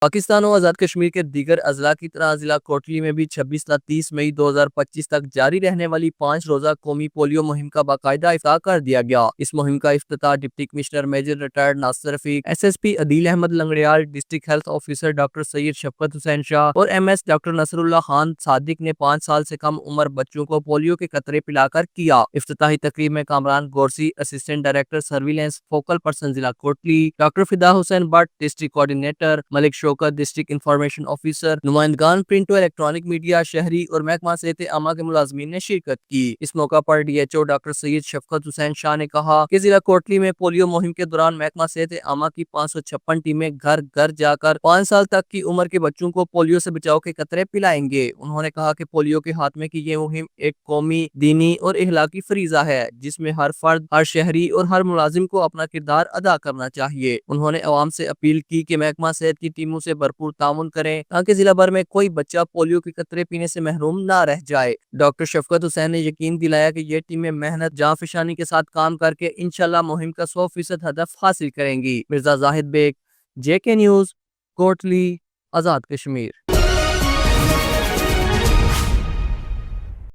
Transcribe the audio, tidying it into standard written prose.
پاکستان و آزاد کشمیر کے دیگر اضلاع کی طرح ضلع کوٹلی میں بھی 26 تا 30 مئی 2025 تک جاری رہنے والی 5 روزہ قومی پولیو مہم کا باقاعدہ افتتاح کر دیا گیا۔ اس مہم کا افتتاح deputy commissioner major retired Nasir Rafiq, S S P Adeel Ahmed Langrial, district health officer doctor Syed Shafqat Hussain Shah اور M S doctor Nasrullah Khan Sadiq نے 5 سال سے کم عمر بچوں کو پولیو کے قطرے پلا کر کیا۔ افتتاحی تقریب میں Kamran Gorsi, assistant director surveillance focal person ضلع Kotli, doctor Fida Hussain Butt, district coordinator Malik Shaukat, district information officer, نمائندگان پرنٹ و الیکٹرانک میڈیا، شہری اور محکمہ صحت عامہ کے ملازمین نے شرکت کی۔ اس موقع پر D H O doctor Syed Shafqat Hussain شاہ نے کہا کہ ضلع کوٹلی میں پولیو مہم کے دوران محکمہ صحت عامہ کی 556 ٹیمیں گھر گھر جا کر 5 سال تک کی عمر کے بچوں کو پولیو سے بچاؤ کے قطرے پلائیں گے۔ انہوں نے کہا کہ پولیو کے خاتمے کی یہ مہم ایک قومی، دینی اور اخلاقی فریضہ ہے جس میں ہر فرد، ہر شہری اور ہر ملازم کو اپنا کردار ادا کرنا چاہیے۔ انہوں نے عوام سے اپیل کی کہ محکمہ صحت کی ٹیموں سے بھرپور تعاون کریں تاکہ ضلع بھر میں کوئی بچہ پولیو کے قطرے پینے سے محروم نہ رہ جائے۔ ڈاکٹر شفقت حسین نے یقین دلایا کہ یہ ٹیمیں محنت، جانفشانی کے ساتھ کام کر کے انشاءاللہ مہم کا 100% ہدف حاصل کریں گی۔ مرزا زاہد بیگ، جے کے نیوز، کوٹلی، آزاد کشمیر۔